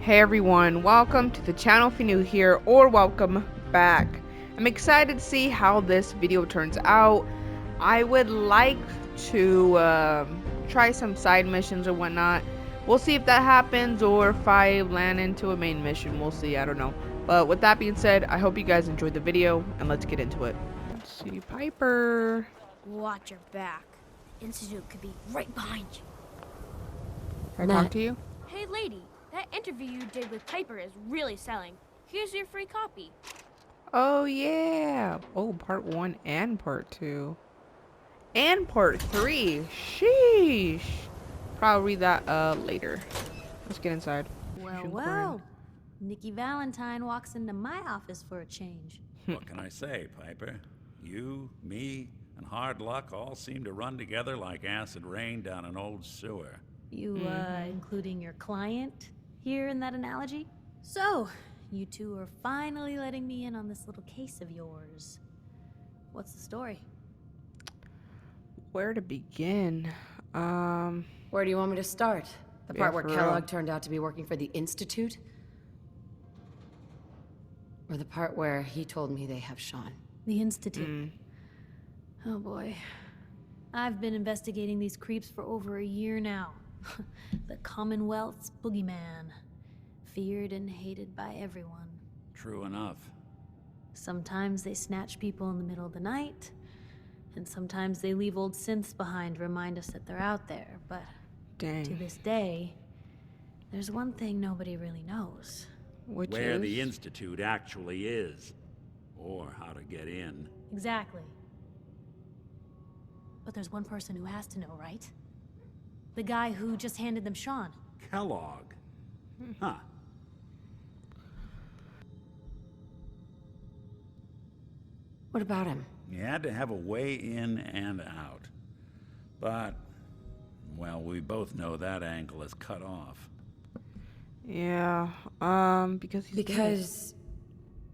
Hey everyone, welcome to the channel if you're new here, or welcome back. I'm excited to see how this video turns out. I would like to try some side missions or whatnot. We'll see if that happens, or if I land into a main mission. We'll see, I don't know. But with that being said, I hope you guys enjoyed the video, and let's get into it. Let's see, Piper. Watch your back. Institute could be right behind you. Can I talk to you? Hey lady, that interview you did with Piper is really selling. Here's your free copy. Oh yeah. Oh, part 1 and part 2. And part 3. Sheesh. Probably read that later. Let's get inside. Well. Nikki Valentine walks into my office for a change. What can I say, Piper? You, me, and hard luck all seem to run together like acid rain down an old sewer. You, including your client here in that analogy? So, you two are finally letting me in on this little case of yours. What's the story? Where to begin? Where do you want me to start? The part where for Kellogg real. turned out to be working for the Institute? Or the part where he told me they have Sean? The Institute. Oh boy. I've been investigating these creeps for over a year now. The Commonwealth's boogeyman. Feared and hated by everyone. True enough. Sometimes they snatch people in the middle of the night, and sometimes they leave old synths behind to remind us that they're out there, but to Dang. this day, there's one thing nobody really knows. Which Where is? the Institute actually is. Or how to get in. Exactly. But there's one person who has to know, right? The guy who just handed them Sean. Kellogg. Huh. What about him? You had to have a way in and out. But, well, we both know that angle is cut off. Yeah. Because he's dead. Because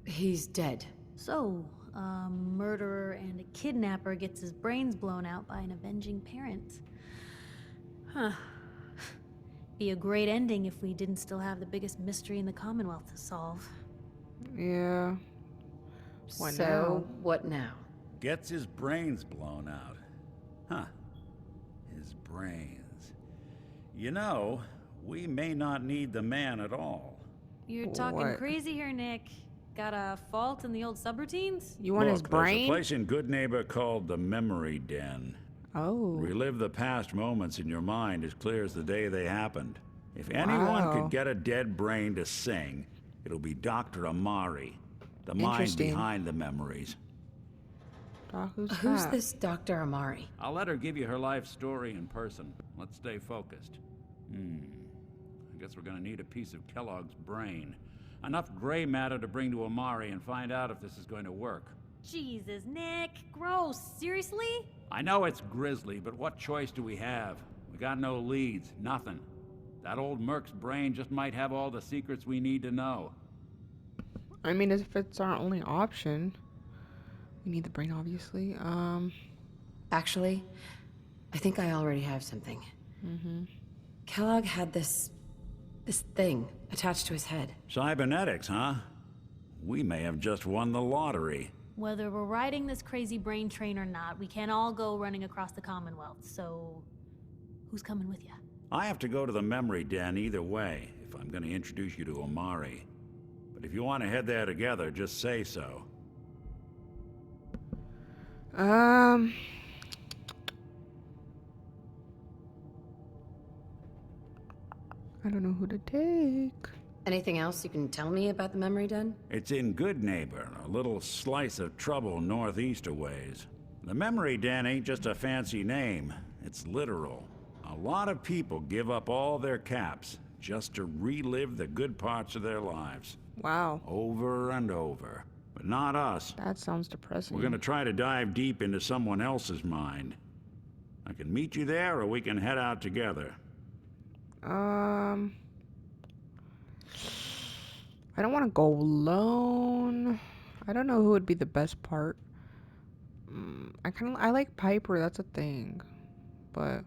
he's dead. So, a murderer and a kidnapper gets his brains blown out by an avenging parent. Huh. Be a great ending if we didn't still have the biggest mystery in the Commonwealth to solve. Yeah. What so, now? what now? Gets his brains blown out. Huh. His brains. You know, we may not need the man at all. You're talking What? crazy here, Nick. Got a fault in the old subroutines? You want his Look, there's a brain? place in Good Neighbor called the Memory Den. Oh. Relive the past moments in your mind as clear as the day they happened. If anyone Wow. could get a dead brain to sing, it'll be Dr. Amari, the mind Interesting. behind the memories. Doc, who's Who's that? this Dr. Amari? I'll let her give you her life story in person. Let's stay focused. I guess we're gonna need a piece of Kellogg's brain. Enough gray matter to bring to Amari and find out if this is going to work. Jesus, Nick. Gross. Seriously? I know it's grisly, but what choice do we have? We got no leads, nothing. That old Merc's brain just might have all the secrets we need to know. I mean, if it's our only option, we need the brain, obviously. Actually, I think I already have something. Kellogg had this thing attached to his head. Cybernetics, huh? We may have just won the lottery. Whether we're riding this crazy brain train or not, we can't all go running across the Commonwealth, so who's coming with you? I have to go to the memory den either way if I'm going to introduce you to Amari. But if you want to head there together, just say so. I don't know who to take. Anything else you can tell me about the memory den? It's in Good Neighbor, a little slice of trouble northeast a ways. The memory den ain't just a fancy name, it's literal. A lot of people give up all their caps just to relive the good parts of their lives. Wow. Over and over. But not us. That sounds depressing. We're gonna try to dive deep into someone else's mind. I can meet you there, or we can head out together. I don't want to go alone. I don't know who would be the best part. I like Piper, that's a thing. But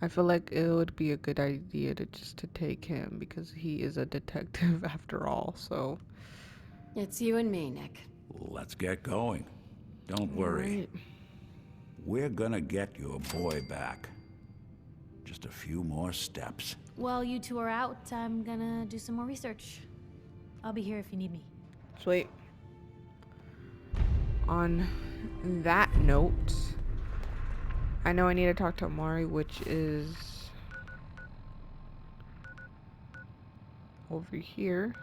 I feel like it would be a good idea to take him because he is a detective after all, so. It's you and me, Nick. Let's get going. Don't worry. Right. We're gonna get your boy back. Just a few more steps. While you two are out, I'm gonna do some more research. I'll be here if you need me. Sweet. On that note, I know I need to talk to Amari, which is over here.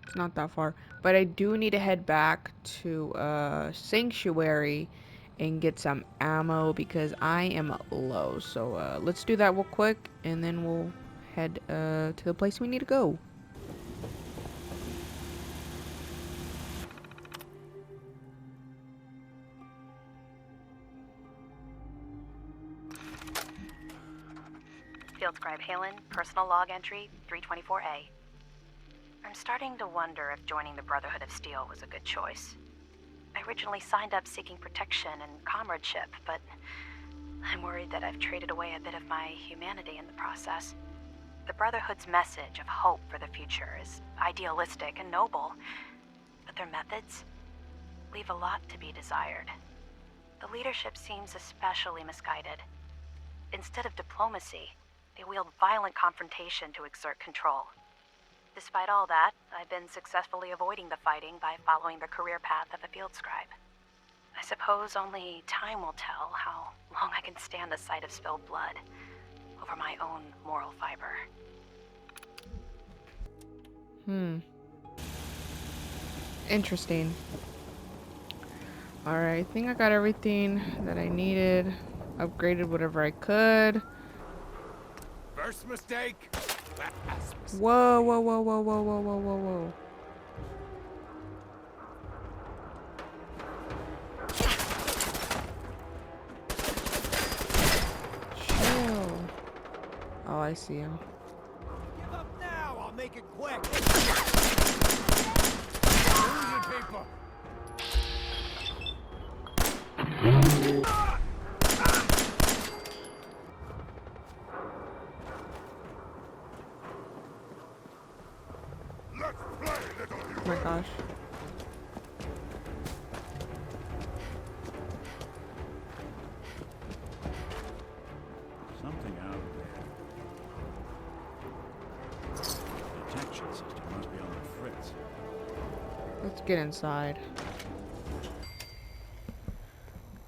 It's not that far, but I do need to head back to Sanctuary and get some ammo because I am low. So let's do that real quick, and then we'll head to the place we need to go. Field Scribe Halen, personal log entry 324A. I'm starting to wonder if joining the Brotherhood of Steel was a good choice. I originally signed up seeking protection and comradeship, but I'm worried that I've traded away a bit of my humanity in the process. The Brotherhood's message of hope for the future is idealistic and noble, but their methods leave a lot to be desired. The leadership seems especially misguided. Instead of diplomacy, they wield violent confrontation to exert control. Despite all that, I've been successfully avoiding the fighting by following the career path of a field scribe. I suppose only time will tell how long I can stand the sight of spilled blood over my own moral fiber. Interesting. Alright, I think I got everything that I needed. Upgraded whatever I could. First mistake. Last mistake. Whoa, whoa, whoa, whoa, whoa, whoa, whoa, whoa, whoa. Chill. Oh, I see him. Give up now. I'll make it quick. Losing people. Oh my gosh. Something out there. Detection system must be on the fritz. Let's get inside.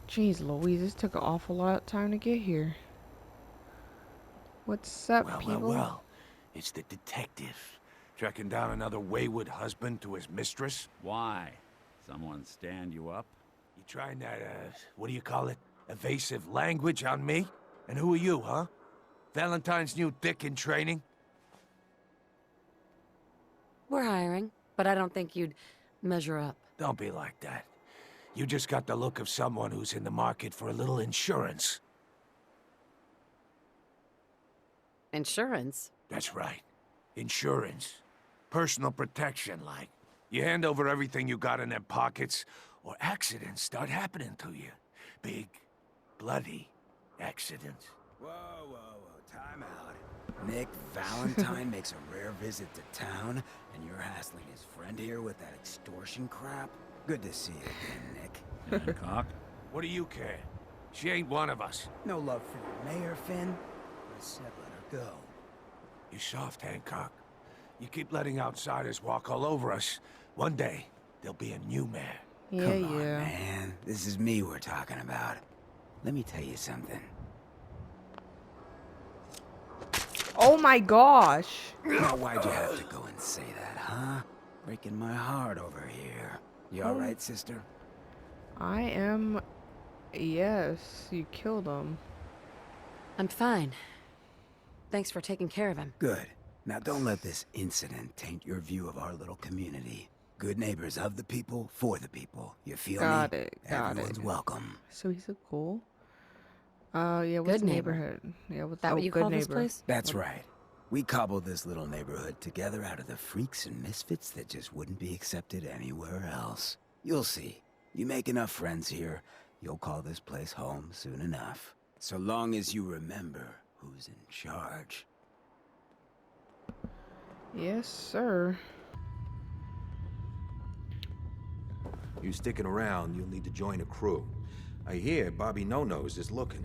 Jeez Louise, this took an awful lot of time to get here. What's up, people? Well. It's the detective. Tracking down another wayward husband to his mistress. Why? Someone stand you up? You trying that, what do you call it? Evasive language on me? And who are you, huh? Valentine's new dick in training? We're hiring, but I don't think you'd measure up. Don't be like that. You just got the look of someone who's in the market for a little insurance. Insurance? That's right. Insurance. Personal protection, like. You hand over everything you got in their pockets, or accidents start happening to you. Big, bloody accidents. Whoa, time out. Nick Valentine makes a rare visit to town, and you're hassling his friend here with that extortion crap? Good to see you again, Nick. Hancock? What do you care? She ain't one of us. No love for your mayor, Finn? I said let her go. You soft, Hancock. You keep letting outsiders walk all over us. One day, there'll be a new mayor. Yeah, Come on, yeah. man. This is me we're talking about. Let me tell you something. Oh my gosh. Now, why'd you have to go and say that, huh? Breaking my heart over here. You alright, sister? I am. Yes, you killed him. I'm fine. Thanks for taking care of him. Good. Now don't let this incident taint your view of our little community. Good neighbors of the people, for the people. You feel me? Got it, got Everyone's it. welcome. So he's a cool. Yeah, what's Good neighbor. neighborhood? Yeah, what's That what you good call neighbor. this place? That's right. We cobbled this little neighborhood together out of the freaks and misfits that just wouldn't be accepted anywhere else. You'll see. You make enough friends here, you'll call this place home soon enough. So long as you remember who's in charge. Yes, sir. You sticking around, you'll need to join a crew. I hear Bobby No-Nose is looking.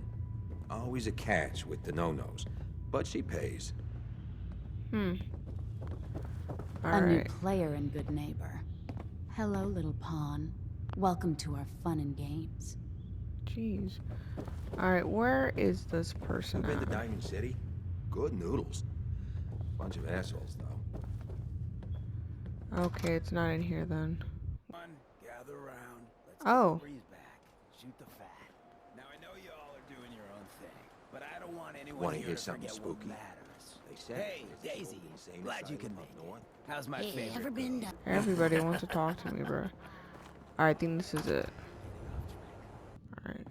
Always a catch with the No-Nose, but she pays. All A new right. player and good neighbor. Hello, little pawn. Welcome to our fun and games. Jeez. All right, where is this person You been to at? Diamond City? Good noodles. Bunch of assholes, though. Okay, it's not in here then. Gather around. Let's Oh. get the breeze back. Shoot the fat. Now I know y'all are doing your own thing, but I don't want anyone Wanna here hear to something forget spooky? what matters. They say Hey, there's Daisy. an insane Glad you asylum can up make it. north. How's my favorite? Ever been girl? to... Everybody wants to talk to me, bro. Alright, I think this is it. Alright.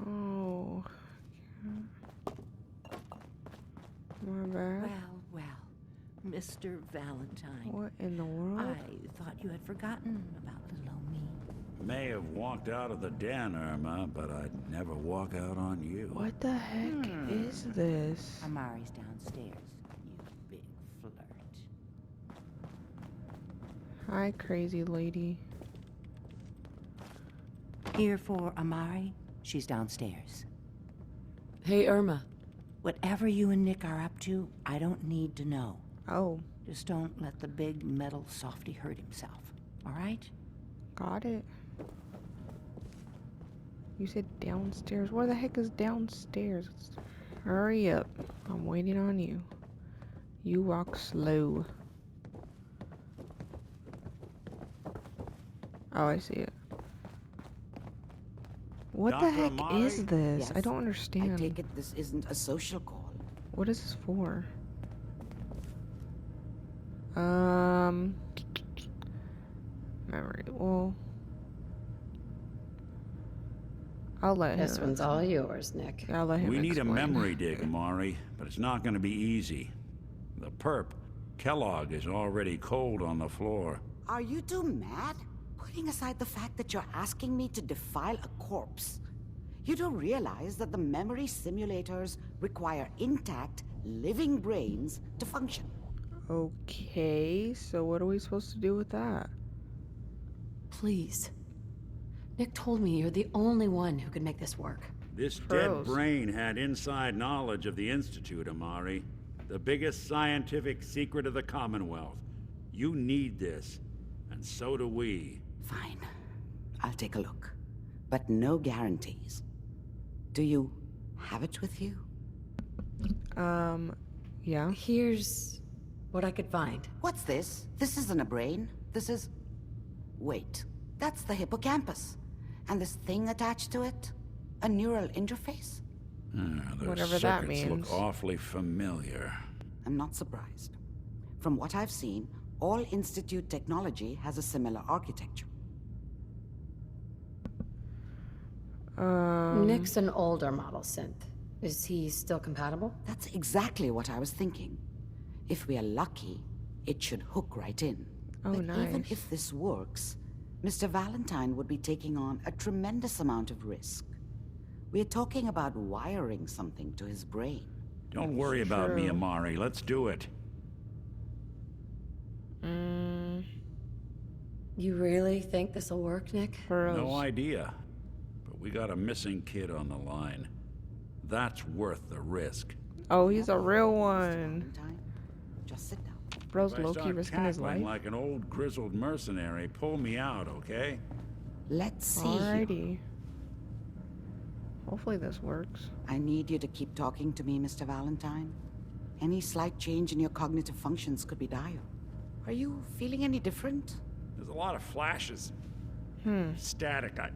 Oh. My bad. Well, Mr. Valentine. What in the world? I thought you had forgotten about little old me. May have walked out of the den, Irma, but I'd never walk out on you. What the heck is this? Amari's downstairs, you big flirt. Hi, crazy lady. Here for Amari? She's downstairs. Hey, Irma. Whatever you and Nick are up to, I don't need to know. Oh, Just don't let the big metal softy hurt himself, all right? got it. You said downstairs. Where the heck is downstairs? Hurry up. I'm waiting on you. You walk slow. Oh, I see it. What the Dr. heck Amari? is this? Yes. I don't I understand. take it this isn't a social call. What is this for? Memory. Well, I'll let This him. one's all yours, Nick. I'll let him We need a explain. memory dig, Amari, but it's not going to be easy. The perp, Kellogg, is already cold on the floor. Are you two mad? Putting aside the fact that you're asking me to defile a corpse, you don't realize that the memory simulators require intact, living brains to function. Okay, so what are we supposed to do with that? Please. Nick told me you're the only one who could make this work. This Froze. dead brain had inside knowledge of the Institute, Amari. The biggest scientific secret of the Commonwealth. You need this, and so do we. Fine. I'll take a look. But no guarantees. Do you have it with you? Yeah. Here's what I could find. What's this? This isn't a brain. This is... Wait. That's the hippocampus. And this thing attached to it? A neural interface? The Whatever that circuits means. look awfully familiar. I'm not surprised. From what I've seen, all Institute technology has a similar architecture. Nick's an older model synth. Is he still compatible? That's exactly what I was thinking. If we are lucky, it should hook right in. Oh, but even nice. if this works, Mr. Valentine would be taking on a tremendous amount of risk. We're talking about wiring something to his brain. Don't worry about me, True. Amari. Let's do it. You really think this'll work, Nick? No idea. But we got a missing kid on the line. That's worth the risk. Oh, he's a real one. Valentine, just sit down. Bro's If I low-key start risking his cackling life. like an old grizzled mercenary, pull me out, okay? Let's see here. Alrighty. Hopefully this works. I need you to keep talking to me, Mr. Valentine. Any slight change in your cognitive functions could be dire. Are you feeling any different? There's a lot of flashes. Static. I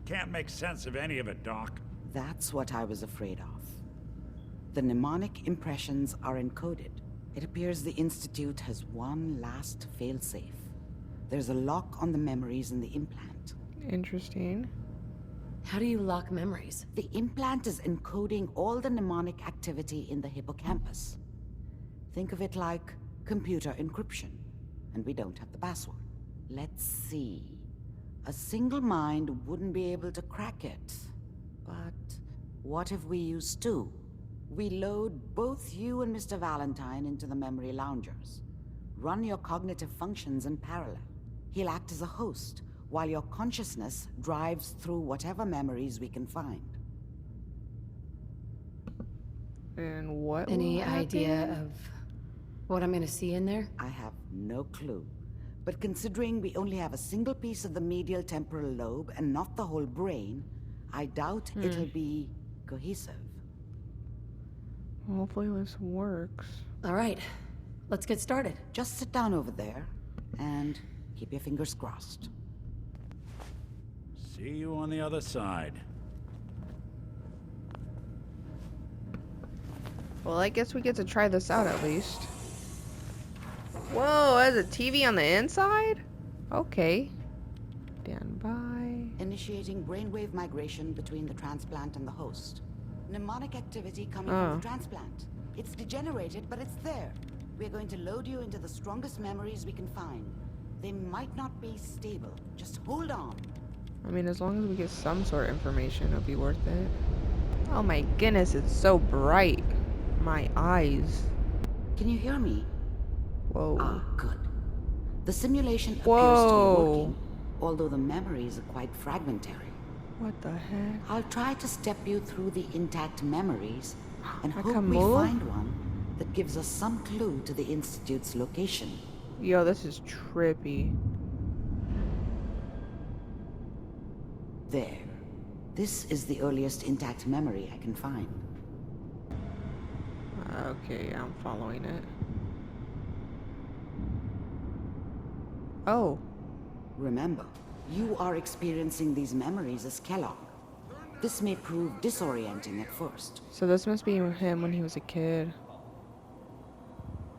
can't make sense of any of it, Doc. That's what I was afraid of. The mnemonic impressions are encoded. It appears the Institute has one last failsafe. There's a lock on the memories in the implant. Interesting. How do you lock memories? The implant is encoding all the mnemonic activity in the hippocampus. Think of it like computer encryption, and we don't have the password. Let's see. A single mind wouldn't be able to crack it. But what if we use two? We load both you and Mr. Valentine into the memory loungers. Run your cognitive functions in parallel. He'll act as a host, while your consciousness drives through whatever memories we can find. And what Any will happen? idea of what I'm gonna see in there? I have no clue. But considering we only have a single piece of the medial temporal lobe and not the whole brain, I doubt it'll be cohesive. Hopefully this works. All right, let's get started. Just sit down over there and keep your fingers crossed. See you on the other side. Well, I guess we get to try this out at least. Whoa, there's a TV on the inside? Okay. Stand by. Initiating brainwave migration between the transplant and the host. Mnemonic activity coming from the transplant. It's degenerated, but it's there. We're going to load you into the strongest memories we can find. They might not be stable. Just hold on. I mean, as long as we get some sort of information, it'll be worth it. Oh my goodness, it's so bright. My eyes. Can you hear me? Whoa. Ah, good. The simulation appears to be working, although the memories are quite fragmentary. What the heck? I'll try to step you through the intact memories and I hope can we move? find one that gives us some clue to the Institute's location. Yo, this is trippy. There. This is the earliest intact memory I can find. Okay, I'm following it. Oh. Remember, you are experiencing these memories as Kellogg. This may prove disorienting at first. So this must be him when he was a kid.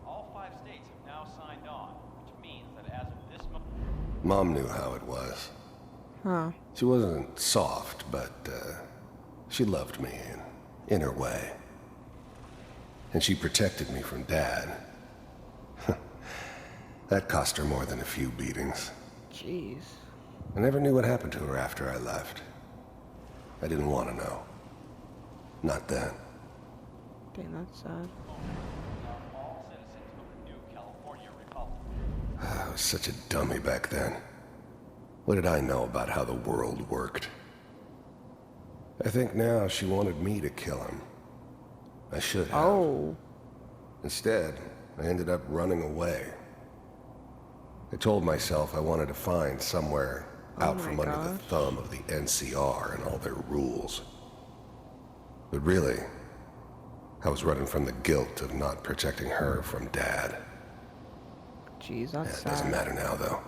All 5 states have now signed on, which means that as of this moment... Mom knew how it was. Huh. She wasn't soft, but she loved me in her way. And she protected me from Dad. That cost her more than a few beatings. Jeez. I never knew what happened to her after I left. I didn't want to know. Not then. Dang, that's sad. All citizens of the new California Republic. I was such a dummy back then. What did I know about how the world worked? I think now she wanted me to kill him. I should have. Oh. Instead, I ended up running away. I told myself I wanted to find somewhere out from under the thumb of the NCR and all their rules. But really, I was running from the guilt of not protecting her from Dad. Jeez, that's sad. It doesn't matter now, though.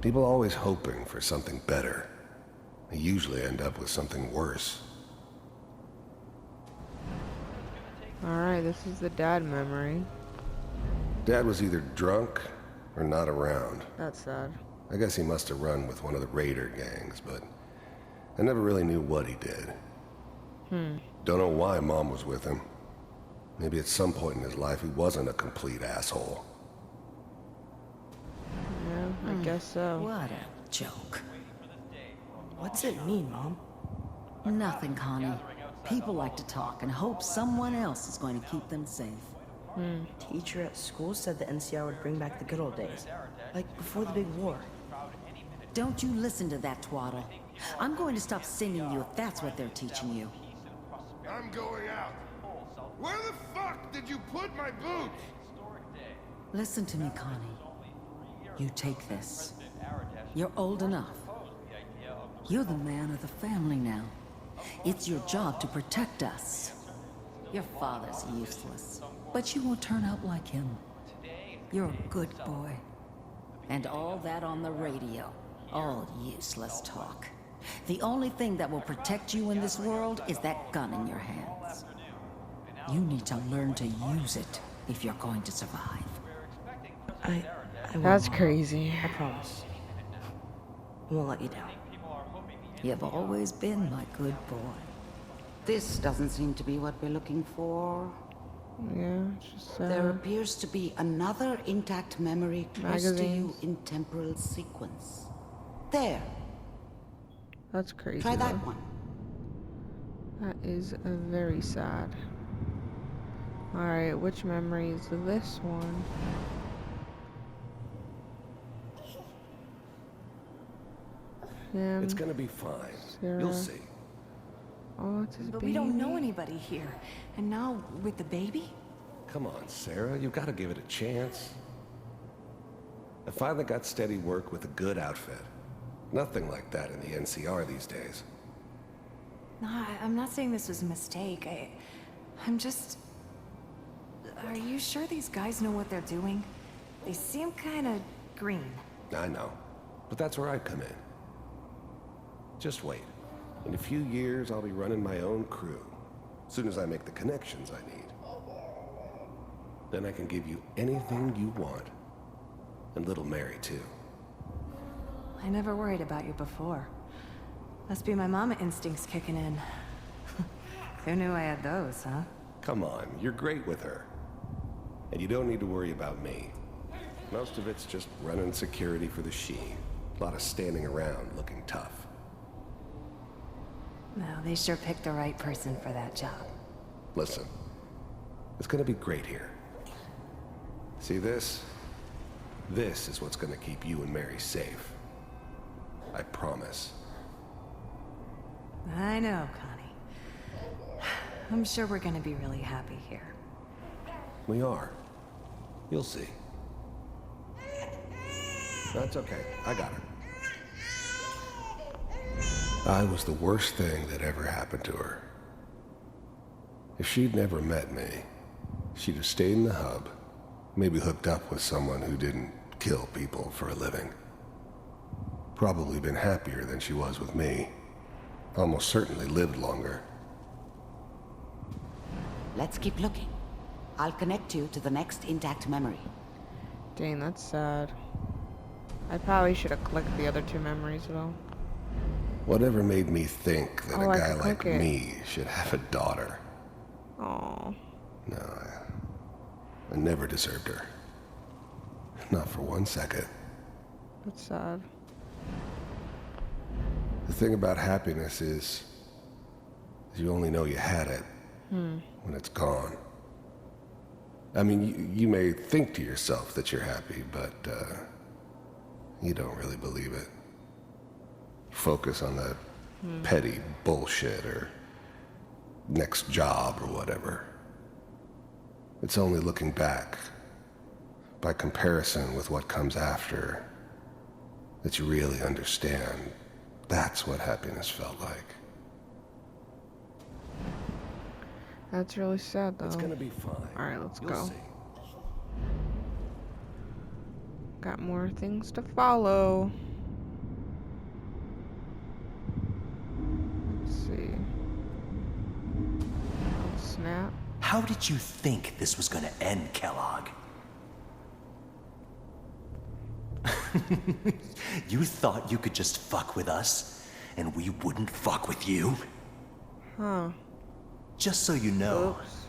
People always hoping for something better. They usually end up with something worse. Alright, this is the dad memory. Dad was either drunk or not around. That's sad. I guess he must have run with one of the raider gangs, but I never really knew what he did. Don't know why Mom was with him. Maybe at some point in his life he wasn't a complete asshole. Yeah, I guess so. What a joke. What's it mean, Mom? Nothing, Connie. People like to talk and hope someone else is going to keep them safe. Teacher at school said the NCR would bring back the good old days. Like before the big war. Don't you listen to that twaddle. I'm going to stop singing you if that's what they're teaching you. I'm going out. Where the fuck did you put my boots? Listen to me, Connie. You take this. You're old enough. You're the man of the family now. It's your job to protect us. Your father's useless, but you won't turn out like him. You're a good boy. And all that on the radio, all useless talk. The only thing that will protect you in this world is that gun in your hands. You need to learn to use it if you're going to survive. I That's won't. crazy. I promise. I won't let you down. You've always been my good boy. This doesn't seem to be what we're looking for. Yeah, it's just There appears to be another intact memory close to you in temporal sequence. There. That's crazy. Try that though. one. That is very sad. Alright, which memory is this one? Him, It's gonna be fine. Sarah. You'll see. Oh, it's his But baby. we don't know anybody here. And now, with the baby? Come on, Sarah. You've got to give it a chance. I finally got steady work with a good outfit. Nothing like that in the NCR these days. No, I'm not saying this was a mistake. I'm just... Are you sure these guys know what they're doing? They seem kind of green. I know. But that's where I come in. Just wait. In a few years, I'll be running my own crew. As soon as I make the connections I need. Then I can give you anything you want. And little Mary, too. I never worried about you before. Must be my mama instincts kicking in. Who knew I had those, huh? Come on, you're great with her. And you don't need to worry about me. Most of it's just running security for the She. A lot of standing around looking tough. Well, they sure picked the right person for that job. Listen, it's gonna be great here. See this? This is what's gonna keep you and Mary safe. I promise. I know, Connie. I'm sure we're gonna be really happy here. We are. You'll see. That's okay. I got her. I was the worst thing that ever happened to her. If she'd never met me, she'd have stayed in the hub, maybe hooked up with someone who didn't kill people for a living. Probably been happier than she was with me. Almost certainly lived longer. Let's keep looking. I'll connect you to the next intact memory. Dang, that's sad. I probably should have clicked the other two memories though. Whatever made me think that Oh, a I guy could like click it. me should have a daughter? Oh. No, I never deserved her. Not for 1 second. That's sad. The thing about happiness is you only know you had it when it's gone. I mean, you may think to yourself that you're happy, but you don't really believe it. Focus on that petty bullshit or next job or whatever. It's only looking back, by comparison with what comes after, that you really understand that's what happiness felt like. That's really sad though. It's gonna be fine. Alright, let's You'll go. see. Got more things to follow. Let's see. Oh, snap. How did you think this was gonna end, Kellogg? You thought you could just fuck with us, and we wouldn't fuck with you? Huh. Just so you know, Oops.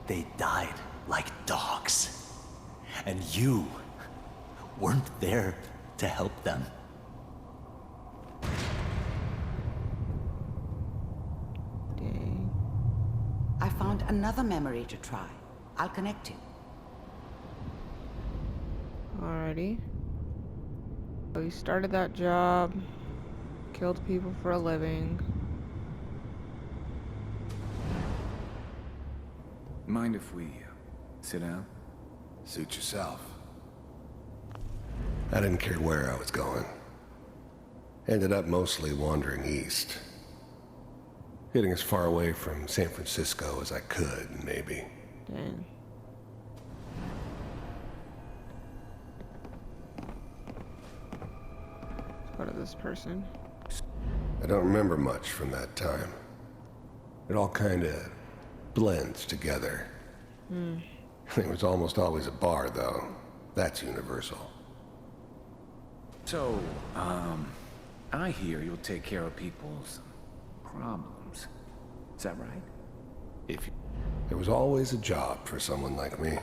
they died like dogs. And you weren't there to help them. Dang. I found another memory to try. I'll connect you. Alrighty. So he started that job, killed people for a living. Mind if we sit down? Suit yourself. I didn't care where I was going. Ended up mostly wandering east. Getting as far away from San Francisco as I could, maybe. Dang. Let's go to this person. I don't remember much from that time. It all kind of blends together. There was almost always a bar, though. That's universal. So, I hear you'll take care of people's problems. Is that right? There was always a job for someone like me.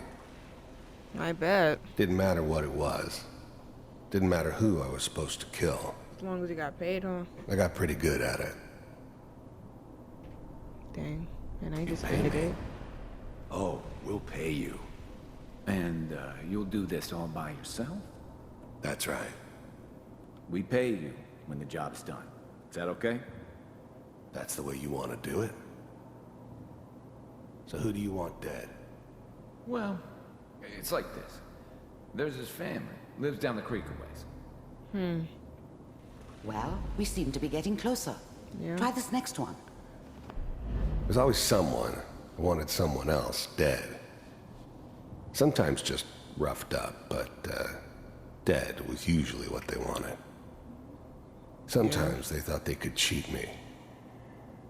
I bet. Didn't matter what it was. Didn't matter who I was supposed to kill. As long as you got paid, huh? I got pretty good at it. Dang. And I just pay ended me? it. Oh, we'll pay you. And you'll do this all by yourself? That's right. We pay you when the job's done. Is that okay? That's the way you want to do it? So who do you want dead? Well, it's like this. There's his family. Lives down the creek a ways. Well, we seem to be getting closer. Yeah. Try this next one. There's always someone who wanted someone else dead. Sometimes just roughed up, but dead was usually what they wanted. Sometimes they thought they could cheat me.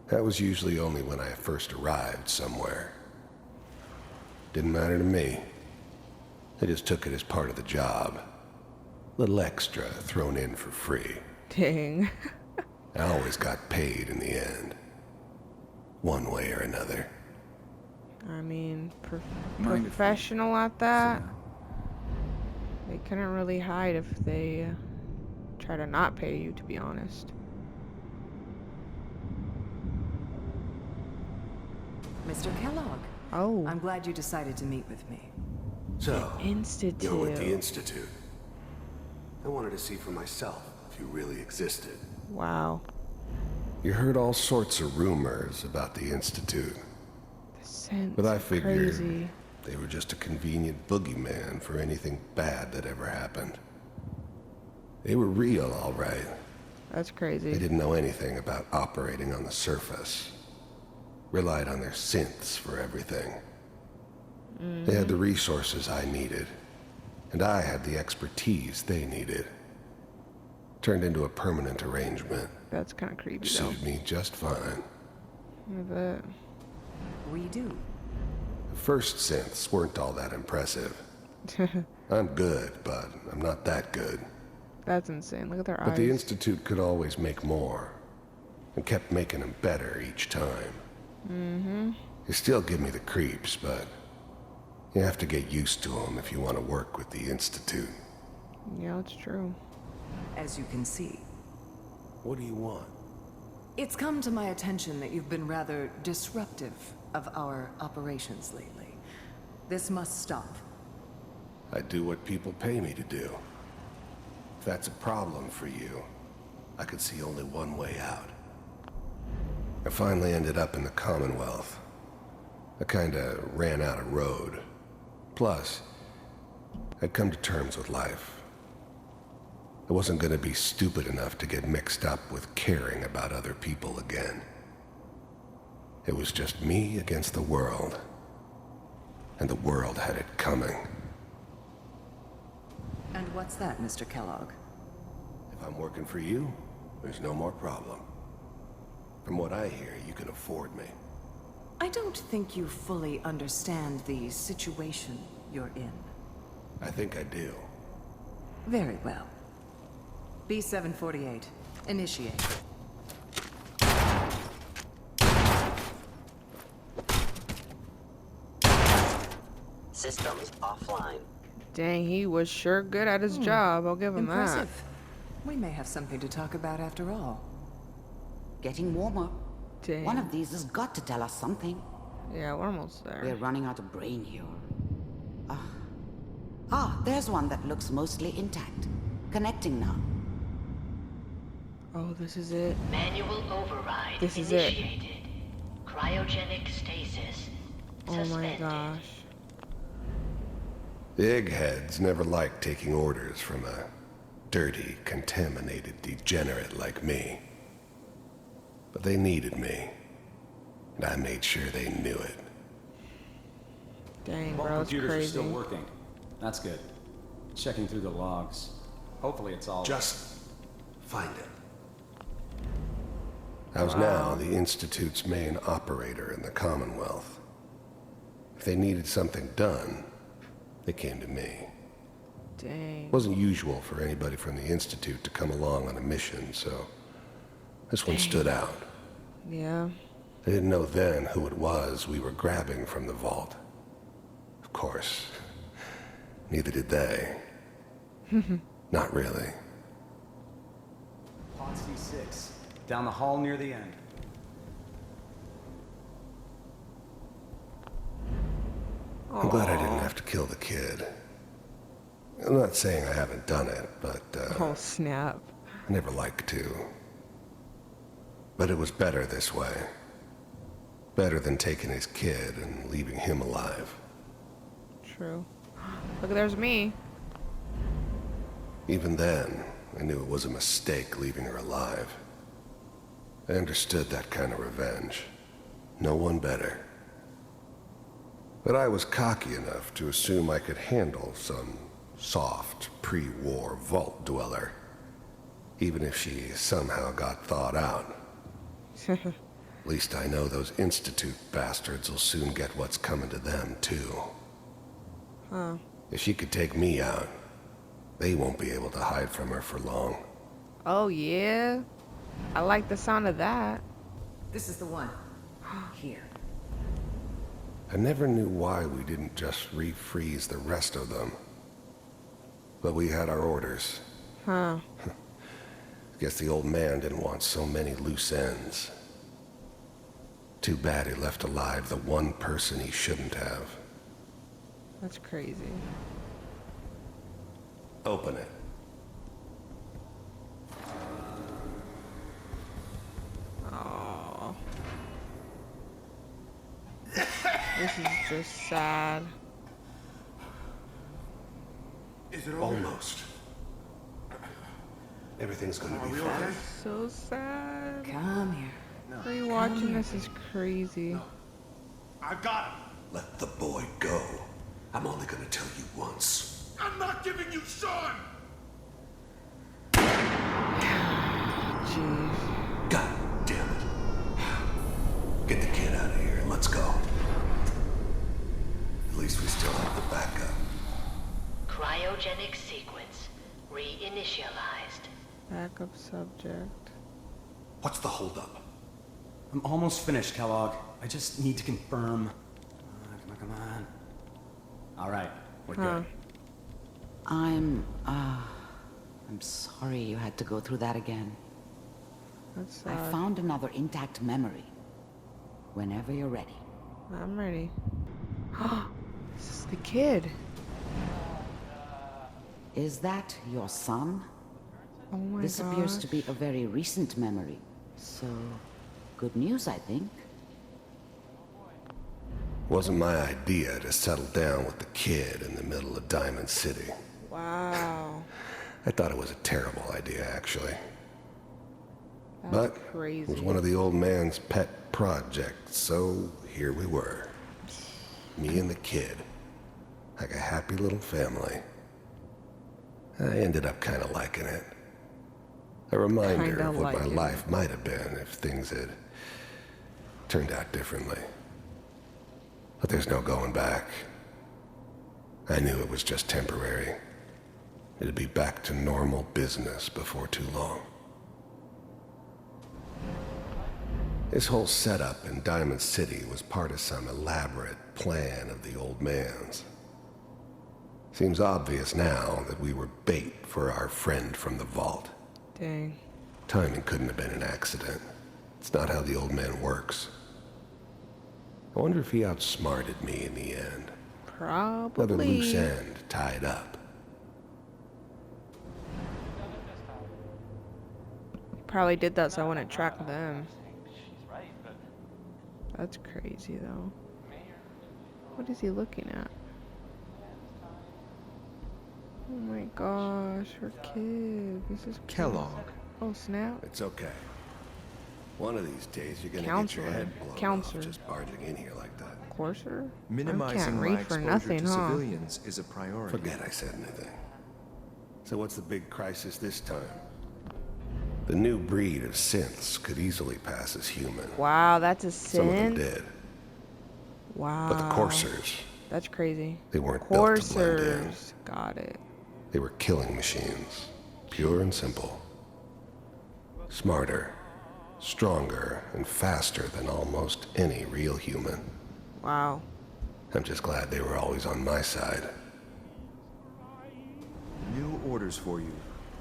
That was usually only when I first arrived somewhere. Didn't matter to me. They just took it as part of the job. Little extra thrown in for free. Dang. I always got paid in the end. One way or another. I mean, professional at that. They couldn't really hide if they try to not pay you, to be honest. Mr. Kellogg. Oh. I'm glad you decided to meet with me. So, Institute. you're with the Institute. I wanted to see for myself if you really existed. Wow. You heard all sorts of rumors about the Institute. But I figured crazy. they were just a convenient boogeyman for anything bad that ever happened. They were real, all right. That's crazy. They didn't know anything about operating on the surface. Relied on their synths for everything. They had the resources I needed, and I had the expertise they needed. Turned into a permanent arrangement. That's kind of creepy, though. Suited me just fine. I bet. We do. The first synths weren't all that impressive. I'm good, but I'm not that good. That's insane. Look at their But eyes. the Institute could always make more, and kept making them better each time. They still give me the creeps, but you have to get used to them if you want to work with the Institute. Yeah, it's true. As you can see. What do you want? It's come to my attention that you've been rather disruptive of our operations lately. This must stop. I do what people pay me to do. If that's a problem for you, I could see only one way out. I finally ended up in the Commonwealth. I kinda ran out of road. Plus, I'd come to terms with life. I wasn't gonna be stupid enough to get mixed up with caring about other people again. It was just me against the world. And the world had it coming. And what's that, Mr. Kellogg? If I'm working for you, there's no more problem. From what I hear, you can afford me. I don't think you fully understand the situation you're in. I think I do. Very well. B-748, initiate. Systems offline. Dang, he was sure good at his job. I'll give him Impressive. We may have something to talk about after all. Getting warmer. Dang. One of these has got to tell us something. Yeah, we're almost there. We're running out of brain here. There's one that looks mostly intact. Connecting now. Oh, this is it. Manual override This is initiated. Cryogenic stasis Oh my suspended. gosh. The eggheads never liked taking orders from a dirty, contaminated degenerate like me. But they needed me, and I made sure they knew it. Dang, All bro, it's computers are crazy. still working. That's good. Checking through the logs. Hopefully it's all... Just find it. I was now the Institute's main operator in the Commonwealth. If they needed something done, they came to me. Dang. It wasn't usual for anybody from the Institute to come along on a mission, so this one stood out. Yeah. I didn't know then who it was we were grabbing from the vault. Of course, neither did they. Not really. On C6, down the hall near the end. I'm glad I didn't have to kill the kid. I'm not saying I haven't done it, but, oh, snap. I never liked to. But it was better this way. Better than taking his kid and leaving him alive. True. Look, there's me. Even then, I knew it was a mistake leaving her alive. I understood that kind of revenge. No one better. But I was cocky enough to assume I could handle some soft, pre-war vault dweller, even if she somehow got thawed out. At least I know those Institute bastards will soon get what's coming to them, too. Huh. If she could take me out, they won't be able to hide from her for long. Oh, yeah? I like the sound of that. This is the one. Here. I never knew why we didn't just refreeze the rest of them. But we had our orders. Huh. Guess the old man didn't want so many loose ends. Too bad he left alive the one person he shouldn't have. That's crazy. Open it. Oh. This is just sad. Is it over? Almost. Everything's gonna be fine. So sad. Come here. Rewatching this is crazy. No. I've got him. Let the boy go. I'm only gonna tell you once. I'm not giving you Sean! Jeez. God damn it. Get the kid out of here and let's go. At least we still have the backup. Cryogenic sequence reinitialized. Backup subject. What's the holdup? I'm almost finished, Kellogg. I just need to confirm. Come on. All right, we're good. I'm sorry you had to go through that again. That's sad. I found another intact memory. Whenever you're ready. I'm ready. This is the kid. Is that your son? Oh my This appears to gosh. be a very recent memory. So, good news, I think. Wasn't my idea to settle down with the kid in the middle of Diamond City. Wow. I thought it was a terrible idea, actually. That's But crazy. it was one of the old man's pet projects, so here we were. Me and the kid. Like a happy little family. I ended up kind of liking it. A reminder Kinda of what my liking life might have been if things had turned out differently. But there's no going back. I knew it was just temporary. It'd be back to normal business before too long. This whole setup in Diamond City was part of some elaborate plan of the old man's. Seems obvious now that we were bait for our friend from the vault. Dang. Timing couldn't have been an accident. It's not how the old man works. I wonder if he outsmarted me in the end. Probably. Another loose end tied up. Probably did that so I wouldn't track them. That's crazy though. What is he looking at? Oh my gosh, her kid. This is Kellogg. Oh snap. It's okay. One of these days you're gonna Counselor. get your head blown Counselor. off just barging in here like that. Courser? I Minimizing can't my read for exposure nothing, to huh? civilians is a priority. Forget I said anything. So what's the big crisis this time? The new breed of synths could easily pass as human. Wow, that's a Some of them synth? did. Wow. But the coursers, That's crazy. they weren't built to blend in. Coursers. Got it. They were killing machines. Pure and simple. Smarter, stronger, and faster than almost any real human. Wow. I'm just glad they were always on my side. New orders for you.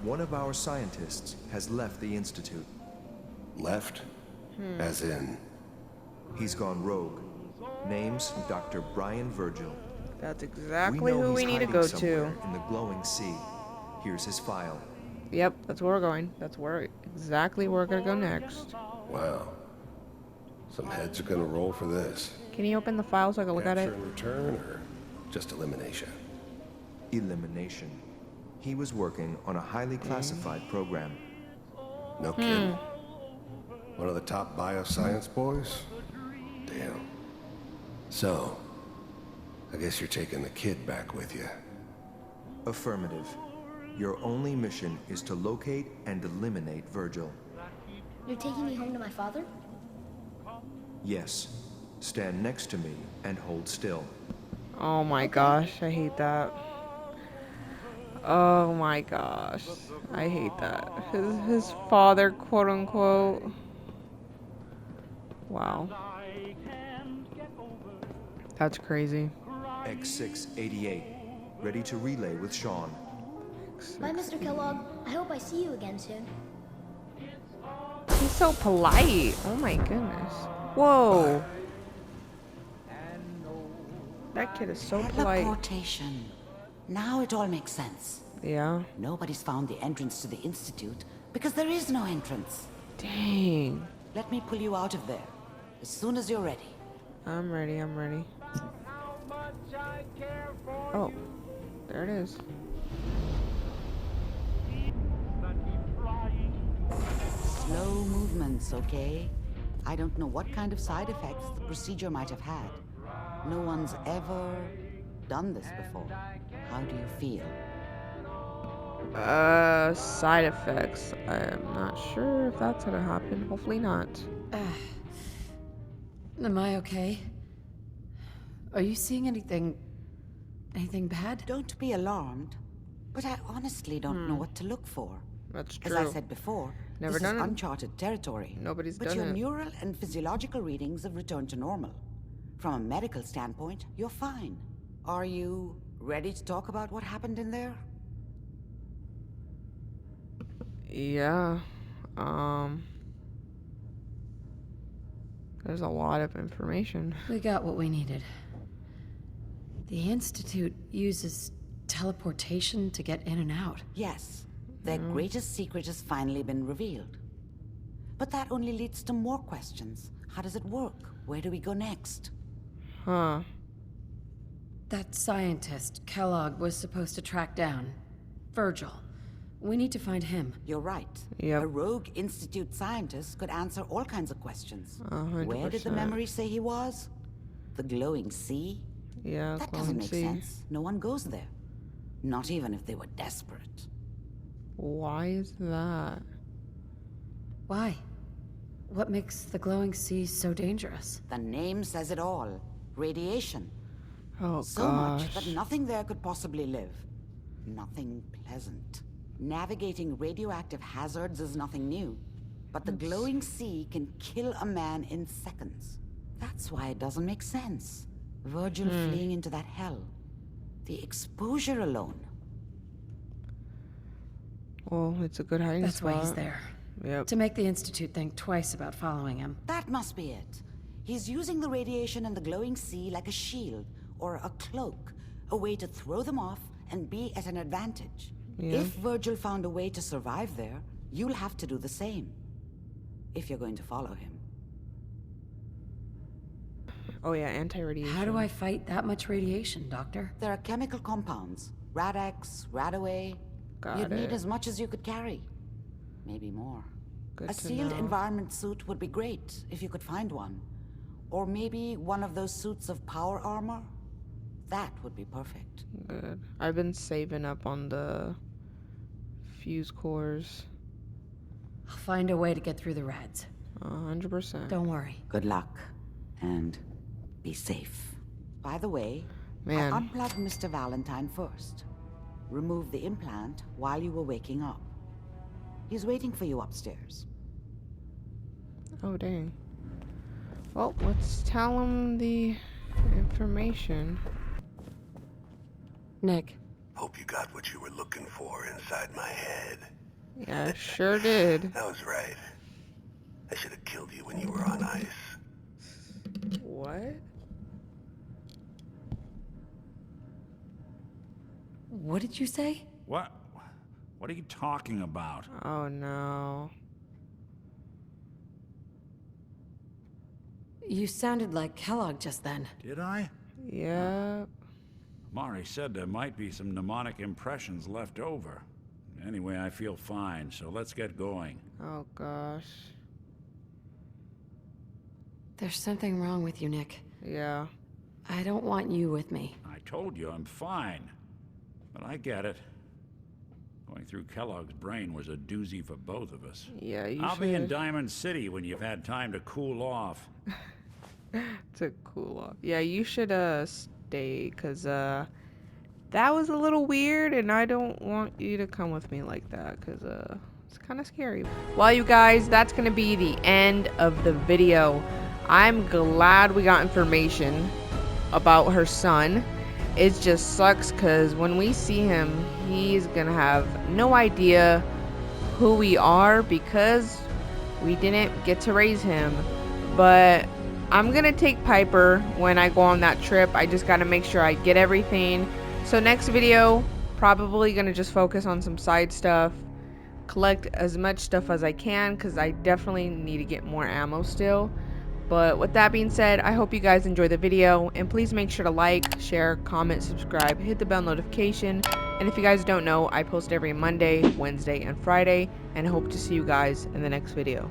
One of our scientists has left the Institute. Left? As in? He's gone rogue. Name's Dr. Brian Virgil. That's exactly who we need to go to. In the glowing sea. Here's his file. Yep, that's where we're going. That's where exactly where we're gonna go next. Wow. Some heads are gonna roll for this. Can you open the file so I can look at it? Capture and return, or just elimination? Elimination. He was working on a highly classified program. No kidding. One of the top bioscience boys? Damn. So, I guess you're taking the kid back with you. Affirmative. Your only mission is to locate and eliminate Virgil. You're taking me home to my father? Yes. Stand next to me and hold still. Oh my gosh, I hate that. Oh my gosh, I hate that. His father, quote unquote. Wow. That's crazy. X688. Ready to relay with Sean. Bye, Mr. Kellogg. I hope I see you again soon. He's so polite. Oh my goodness. Whoa. That kid is so polite. Teleportation. Now it all makes sense. Yeah. Nobody's found the entrance to the Institute because there is no entrance. Dang. Let me pull you out of there as soon as you're ready. I'm ready, I'm ready. Oh, there it is. Slow movements, okay? I don't know what kind of side effects the procedure might have had. No one's ever done this before. How do you feel? Side effects. I'm not sure if that's gonna happen. Hopefully not. Am I okay? Are you seeing anything bad? Don't be alarmed, but I honestly don't know what to look for. That's true. As I said before, Never this done is it. uncharted territory. Nobody's but done your it. neural and physiological readings have returned to normal. From a medical standpoint, you're fine. Are you ready to talk about what happened in there? Yeah. There's a lot of information. We got what we needed. The Institute uses teleportation to get in and out. Yes. Their greatest secret has finally been revealed. But that only leads to more questions. How does it work? Where do we go next? Huh. That scientist, Kellogg, was supposed to track down Virgil. We need to find him. You're right. Yep. A rogue Institute scientist could answer all kinds of questions. 100%. Where did the memory say he was? The glowing sea? Yeah, that glowing doesn't make sea. sense. No one goes there. Not even if they were desperate. Why is that? Why? What makes the glowing sea so dangerous? The name says it all. Radiation. Oh, so much that nothing there could possibly live. Nothing pleasant. Navigating radioactive hazards is nothing new. But the glowing sea can kill a man in seconds. That's why it doesn't make sense. Virgil fleeing into that hell. The exposure alone. Well, it's a good hiding That's spot. why he's there. Yep. To make the Institute think twice about following him. That must be it. He's using the radiation and the glowing sea like a shield or a cloak, a way to throw them off and be at an advantage. Yeah. If Virgil found a way to survive there, you'll have to do the same. If you're going to follow him. Oh yeah, anti-radiation. How do I fight that much radiation, Doctor? There are chemical compounds. Rad-X, Radaway. Got You'd need it. as much as you could carry. Maybe more. Good A to sealed know. environment suit would be great, if you could find one. Or maybe one of those suits of power armor? That would be perfect. Good. I've been saving up on the fuse cores. I'll find a way to get through the rads. 100%. Don't worry. Good luck. And be safe. By the way, Man. I unplugged Mr. Valentine first. Removed the implant while you were waking up. He's waiting for you upstairs. Oh, dang. Well, let's tell him the information. Nick, Hope you got what you were looking for inside my head. Yeah, sure did. That was right. I should have killed you when you were on ice. What? What did you say? What? What are you talking about? Oh no. You sounded like Kellogg just then. Did I? Yeah. Mari said there might be some mnemonic impressions left over. Anyway, I feel fine, so let's get going. Oh gosh. There's something wrong with you, Nick. Yeah. I don't want you with me. I told you I'm fine. But I get it. Going through Kellogg's brain was a doozy for both of us. Yeah, I'll be in Diamond City when you've had time to cool off. To cool off. Yeah, you should stay, cause that was a little weird, and I don't want you to come with me like that, cause it's kind of scary. Well, you guys, that's gonna be the end of the video. I'm glad we got information about her son. It just sucks because when we see him, he's gonna have no idea who we are because we didn't get to raise him. But I'm gonna take Piper when I go on that trip. I just gotta make sure I get everything. So next video, probably gonna just focus on some side stuff, collect as much stuff as I can because I definitely need to get more ammo still. But with that being said, I hope you guys enjoy the video, and please make sure to like, share, comment, subscribe, hit the bell notification. And if you guys don't know, I post every Monday, Wednesday, and Friday, and hope to see you guys in the next video.